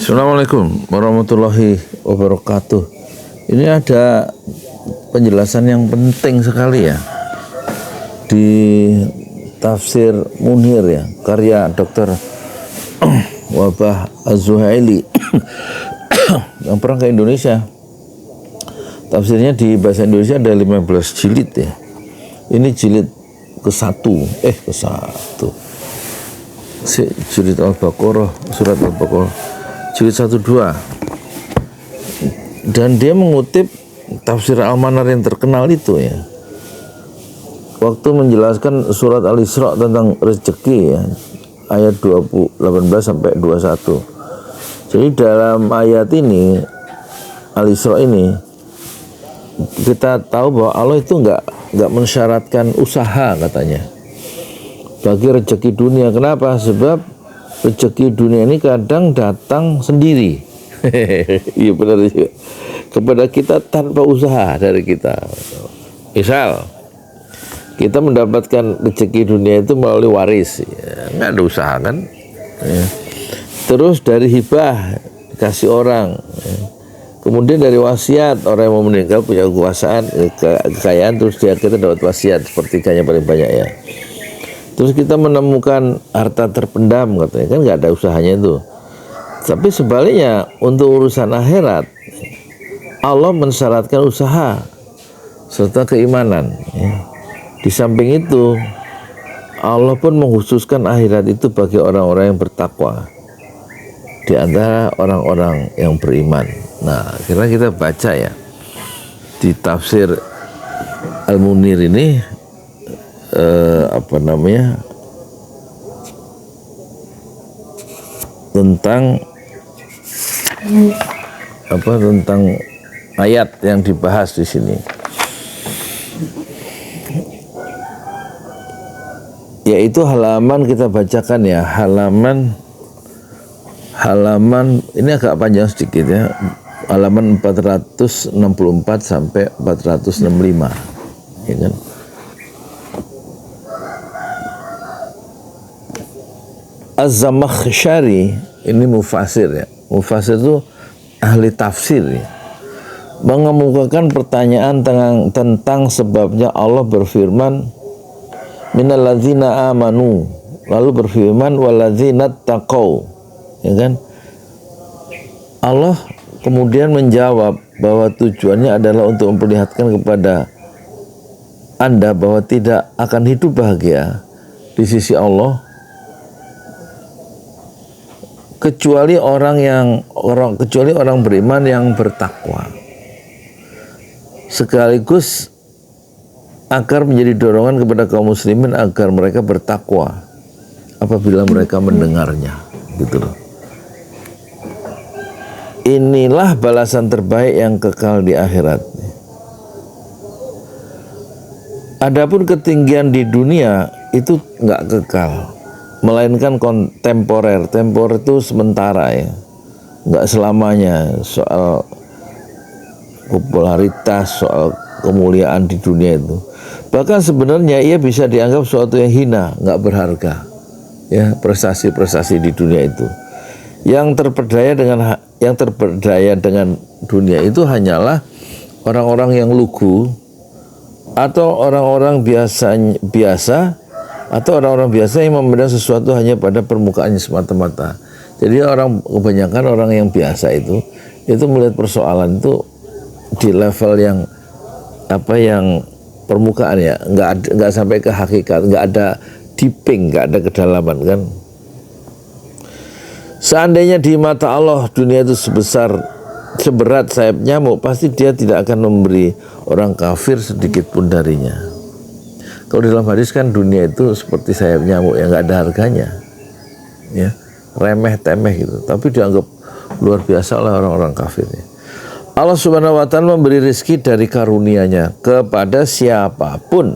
Assalamualaikum warahmatullahi wabarakatuh. Ini ada penjelasan yang penting sekali ya di tafsir Munir ya, karya Dr. Wahbah Az-Zuhaili yang pernah ke Indonesia. Tafsirnya di bahasa Indonesia ada 15 jilid ya. Ini jilid ke-1, jilid Al-Baqarah, surat Al-Baqarah jilid 1-2, dan dia mengutip tafsir Al-Manar yang terkenal itu ya, waktu menjelaskan surat Al-Isra tentang rezeki ya, ayat 18 sampai 21. Jadi dalam ayat ini Al-Isra ini kita tahu bahwa Allah itu enggak mensyaratkan usaha katanya bagi rezeki dunia. Kenapa? Sebab rezeki dunia ini kadang datang sendiri. Iya benar juga. Kepada kita tanpa usaha dari kita. Misal kita mendapatkan rezeki dunia itu melalui waris, ya, nggak ada usaha kan? Ya. Terus dari hibah kasih orang, ya. Kemudian dari wasiat, orang yang mau meninggal punya kekuasaan, kekayaan, terus kita dapat wasiat sepertiganya paling banyak ya. Terus kita menemukan harta terpendam katanya, kan nggak ada usahanya itu. Tapi sebaliknya untuk urusan akhirat Allah mensyaratkan usaha serta keimanan ya. Di samping itu Allah pun mengkhususkan akhirat itu bagi orang-orang yang bertakwa di antara orang-orang yang beriman. Nah, kira kita baca ya di tafsir Al-Munir ini tentang ayat yang dibahas di sini, yaitu halaman, kita bacakan ya, halaman ini agak panjang sedikit ya, halaman 464 sampai 465 ya kan. Az-Zamakhsyari ini mufasir ya. Mufasir itu ahli tafsir ya. Mengemukakan pertanyaan tentang sebabnya Allah berfirman minal ladzina amanu, lalu berfirman waladzina taqau, ya kan? Allah kemudian menjawab bahwa tujuannya adalah untuk memperlihatkan kepada Anda bahwa tidak akan hidup bahagia di sisi Allah kecuali orang beriman yang bertakwa, sekaligus agar menjadi dorongan kepada kaum muslimin agar mereka bertakwa apabila mereka mendengarnya, gitu loh. Inilah balasan terbaik yang kekal di akhirat. Adapun ketinggian di dunia itu nggak kekal, melainkan kontemporer. Temporer itu sementara ya, nggak selamanya. Soal popularitas, soal kemuliaan di dunia itu, bahkan sebenarnya ia bisa dianggap suatu yang hina, nggak berharga ya. Prestasi-prestasi di dunia itu, yang terperdaya dengan dunia itu hanyalah orang-orang yang lugu atau orang-orang biasa atau orang-orang biasa yang memandang sesuatu hanya pada permukaannya semata-mata. Jadi kebanyakan orang yang biasa itu melihat persoalan itu di level yang permukaan ya, nggak sampai ke hakikat, nggak ada deeping, nggak ada kedalaman kan. Seandainya di mata Allah dunia itu seberat sayap nyamuk, pasti Dia tidak akan memberi orang kafir sedikit pun darinya. Kalau dalam hadis kan dunia itu seperti sayap nyamuk yang nggak ada harganya, ya, remeh temeh gitu, tapi dianggap luar biasa oleh orang-orang kafir. Allah Subhanahu Wa Taala memberi rezeki dari karunia-Nya kepada siapapun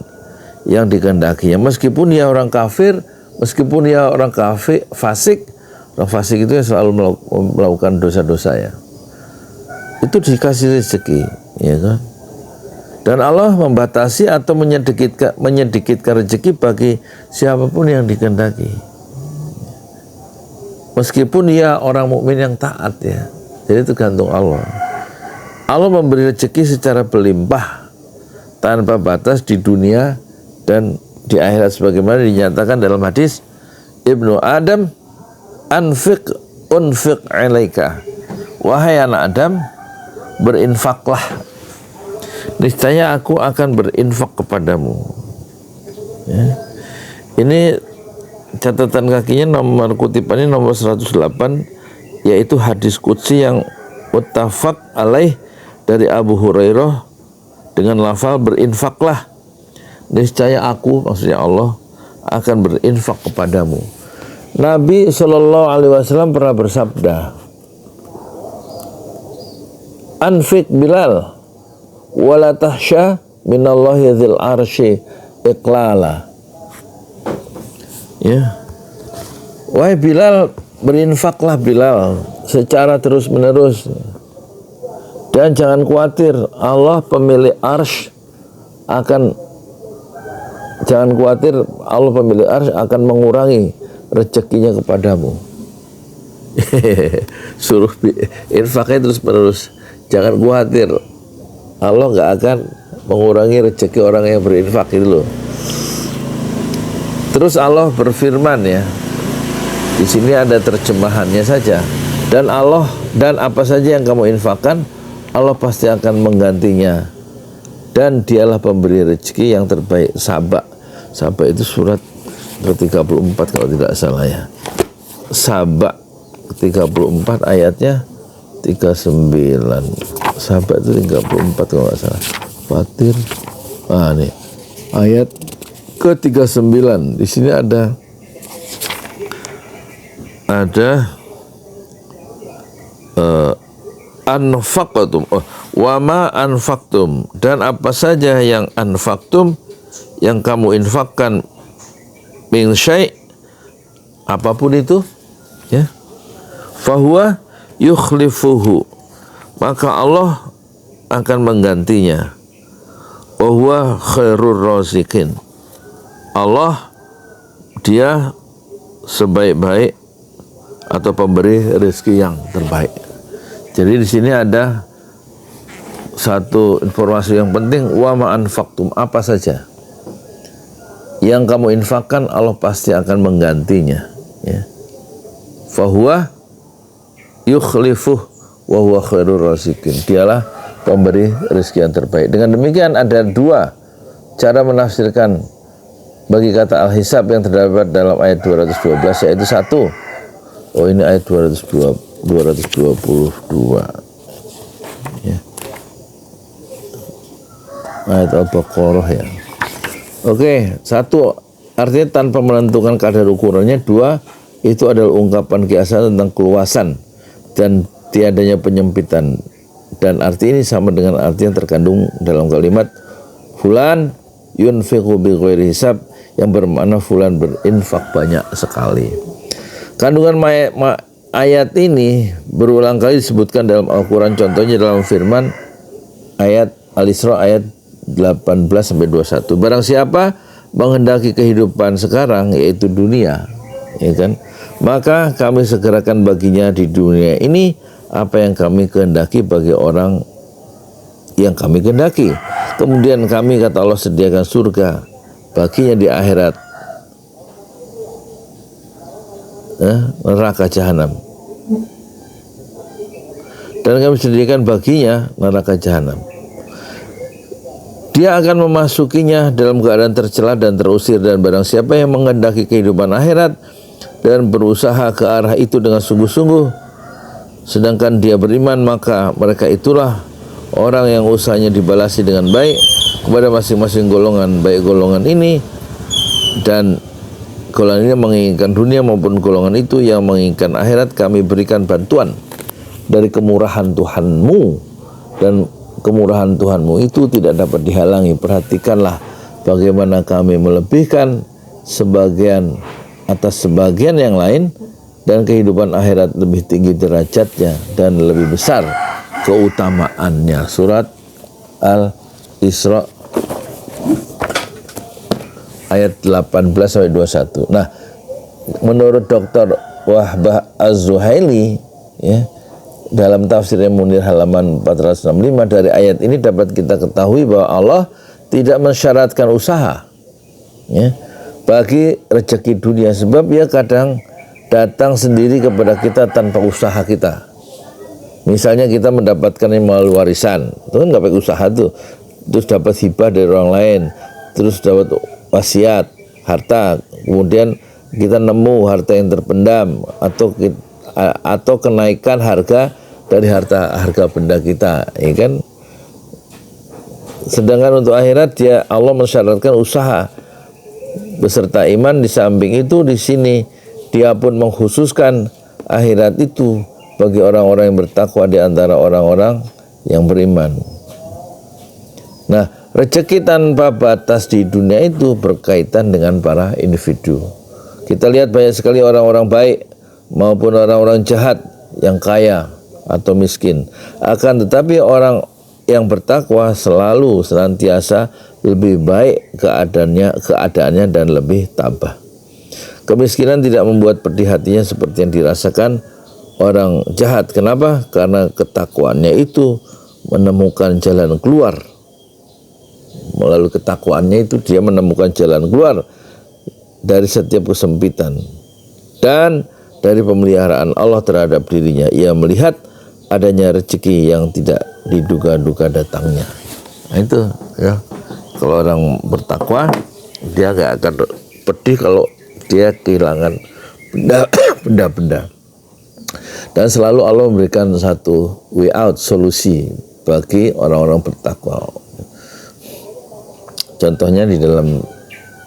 yang dikehendakinya, meskipun dia orang kafir, meskipun dia orang kafir fasik. Orang fasik itu yang selalu melakukan dosa-dosa ya, itu dikasih rezeki, ya kan? Dan Allah membatasi atau menyedikitkan rezeki bagi siapapun yang dikehendaki. Meskipun dia orang mukmin yang taat ya. Jadi itu gantung Allah. Allah memberi rezeki secara berlimpah tanpa batas di dunia dan di akhirat, sebagaimana dinyatakan dalam hadis Ibnu Adam, anfiq unfiq alaika, wahai anak Adam, berinfaklah, niscaya aku akan berinfak kepadamu. Ya. Ini catatan kakinya, nomor kutipannya nomor 108, yaitu hadis qudsi yang muttafaq alaih dari Abu Hurairah dengan lafal berinfaklah, niscaya aku, maksudnya Allah, akan berinfak kepadamu. Nabi SAW pernah bersabda, anfik Bilal wala tahsya minallahi dzil arsy iqlala. Ya, wahai Bilal, berinfaklah Bilal secara terus menerus, dan jangan khawatir Allah pemilik arsy akan mengurangi rezekinya kepadamu. Suruh infaknya terus menerus, jangan khawatir Allah nggak akan mengurangi rezeki orang yang berinfak, itu loh. Terus Allah berfirman ya, di sini ada terjemahannya saja. Dan Allah, dan apa saja yang kamu infakkan, Allah pasti akan menggantinya. Dan dialah pemberi rezeki yang terbaik. Saba itu surat ke-34 kalau tidak salah ya. Saba 34 ayatnya 39. Saba itu 34 kalau tidak salah. Fatir. Nih ayat ke-39. Di sini ada anfaqtum wa ma anfaqtum, dan apa saja yang anfaqtum, yang kamu infakkan, min syai', apapun itu ya, fahuwa yukhlifuhu, maka Allah akan menggantinya, wa huwa khairur raziqin, Allah dia sebaik-baik atau pemberi rezeki yang terbaik. Jadi di sini ada satu informasi yang penting, wa ma anfaqtum, apa saja yang kamu infakkan Allah pasti akan menggantinya ya. Fahuwa yukhlifuh wa huwa khairur raziqin, dialah pemberi rezeki yang terbaik. Dengan demikian ada dua cara menafsirkan bagi kata al-hisab yang terdapat dalam ayat 212, yaitu satu, ini ayat 222 ya. Ayat Al-Baqarah ya. Oke, satu artinya tanpa menentukan kadar ukurannya. Dua, itu adalah ungkapan kiasan tentang keluasan dan tiadanya penyempitan. Dan arti ini sama dengan arti yang terkandung dalam kalimat fulan yunfiqu bi ghairi hisab, yang bermakna fulan berinfak banyak sekali. Kandungan ayat ini berulang kali disebutkan dalam Al-Quran, contohnya dalam firman ayat Al-Isra ayat 18-21. Barang siapa menghendaki kehidupan sekarang, yaitu dunia, ya kan, maka kami segerakan baginya di dunia ini apa yang kami kehendaki bagi orang yang kami kehendaki. Kemudian kami, kata Allah, sediakan surga baginya di akhirat, neraka jahanam, dan kami sediakan baginya neraka jahanam. Dia akan memasukinya dalam keadaan tercela dan terusir, dan barang siapa yang menghendaki kehidupan akhirat dan berusaha ke arah itu dengan sungguh-sungguh, sedangkan dia beriman, maka mereka itulah orang yang usahanya dibalasi dengan baik kepada masing-masing golongan, baik golongan ini dan golongan ini menginginkan dunia maupun golongan itu yang menginginkan akhirat, kami berikan bantuan dari kemurahan Tuhanmu, dan kemurahan Tuhanmu itu tidak dapat dihalangi. Perhatikanlah bagaimana kami melebihkan sebagian atas sebagian yang lain, dan kehidupan akhirat lebih tinggi derajatnya dan lebih besar keutamaannya. Surat Al-Isra ayat 18-21. Nah, menurut Dr. Wahbah Az-Zuhaili ya, dalam tafsir Munir halaman 465, dari ayat ini dapat kita ketahui bahwa Allah tidak mensyaratkan usaha ya, bagi rezeki dunia, sebab ya kadang datang sendiri kepada kita tanpa usaha kita. Misalnya kita mendapatkan melalui warisan, itu kan nggak pakai usaha tuh, terus dapat hibah dari orang lain, terus dapat wasiat harta, kemudian kita nemu harta yang terpendam, atau kenaikan harga dari harga benda kita, ya kan? Sedangkan untuk akhirat dia Allah mensyaratkan usaha beserta iman. Di samping itu di sini dia pun mengkhususkan akhirat itu bagi orang-orang yang bertakwa di antara orang-orang yang beriman. Nah, rezeki tanpa batas di dunia itu berkaitan dengan para individu. Kita lihat banyak sekali orang-orang baik maupun orang-orang jahat yang kaya atau miskin. Akan tetapi orang yang bertakwa selalu senantiasa lebih baik keadaannya dan lebih tabah. Kemiskinan tidak membuat pedih hatinya seperti yang dirasakan orang jahat. Kenapa? Karena ketakwaannya itu menemukan jalan keluar. Melalui ketakwaannya itu dia menemukan jalan keluar dari setiap kesempitan dan dari pemeliharaan Allah terhadap dirinya. Ia melihat adanya rezeki yang tidak diduga-duga datangnya. Nah itu ya, kalau orang bertakwa dia gak akan pedih kalau dia kehilangan benda-benda. Dan selalu Allah memberikan satu way out, solusi bagi orang-orang bertakwa. Contohnya di dalam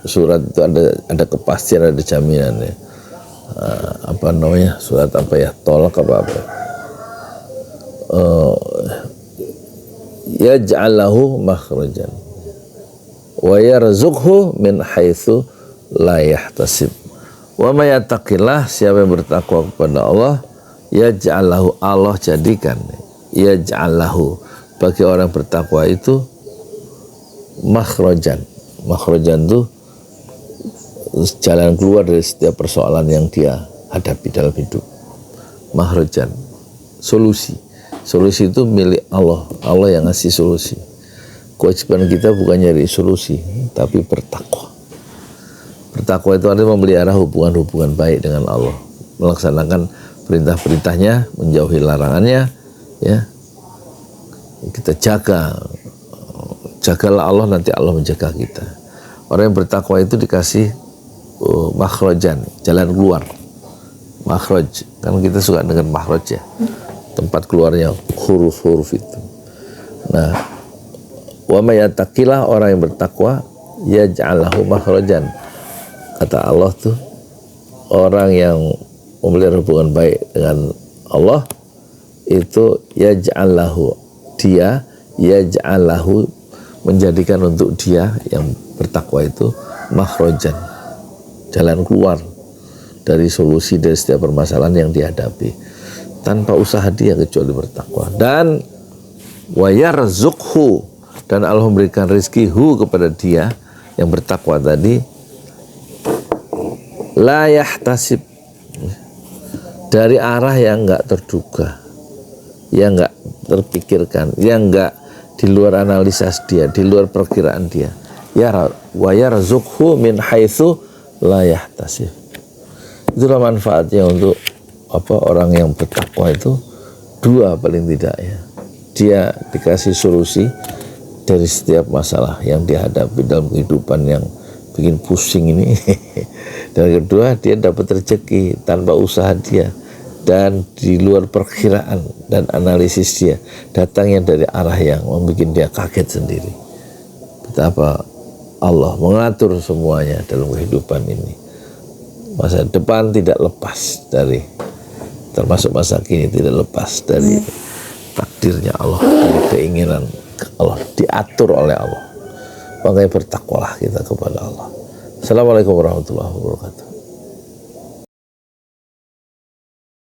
surat itu ada kepastian, ada jaminan ya. Apa namanya, surat apa ya, tolak apa yaj'alahu makhrajan wa yarzuqhu min haitsu la yahtasib. Wa may yattaqillah, siapa yang bertakwa kepada Allah, yaj'alahu, Allah jadikan, yaj'alahu, bagi orang bertakwa itu makhrajan. Makhrajan itu jalan keluar dari setiap persoalan yang dia hadapi dalam hidup. Makhrajan, solusi. Solusi itu milik Allah. Allah yang ngasih solusi. Kewajiban kita bukan nyari solusi, tapi bertakwa. Bertakwa itu artinya memelihara hubungan-hubungan baik dengan Allah, melaksanakan perintah-perintahnya, menjauhi larangannya, ya. Kita jagalah Allah, nanti Allah menjaga kita. Orang yang bertakwa itu dikasih makhrajan, jalan keluar. Makhraj, kan kita suka dengan makhraj ya, tempat keluarnya huruf-huruf itu. Nah, wa may yattaqillah, orang yang bertakwa, yaj'alahu makhrajan. Kata Allah tuh, orang yang memelihara hubungan baik dengan Allah itu yaj'alahu, dia yaj'alahu, menjadikan untuk dia yang bertakwa itu makhrajan, jalan keluar dari solusi dari setiap permasalahan yang dihadapi tanpa usaha dia kecuali bertakwa. Dan wa yarzuqhu, dan Allah memberikan rezeki kepada dia yang bertakwa tadi, la yahtasib, dari arah yang enggak terduga, yang enggak terpikirkan, yang enggak di luar analisis dia, di luar perkiraan dia. Ya wa yarzuqhu min haitsu la yahtasib. Itulah manfaatnya untuk orang yang bertakwa itu dua paling tidak ya. Dia dikasih solusi dari setiap masalah yang dihadapi dalam kehidupan yang bikin pusing ini. Dan kedua, dia dapat rezeki tanpa usaha dia dan di luar perkiraan dan analisis dia, datangnya dari arah yang membuat dia kaget sendiri. Betapa Allah mengatur semuanya dalam kehidupan ini. Masa depan tidak lepas dari, termasuk masa kini tidak lepas dari takdirnya Allah, dari keinginan Allah, diatur oleh Allah. Makanya bertakwalah kita kepada Allah. Assalamualaikum warahmatullahi wabarakatuh.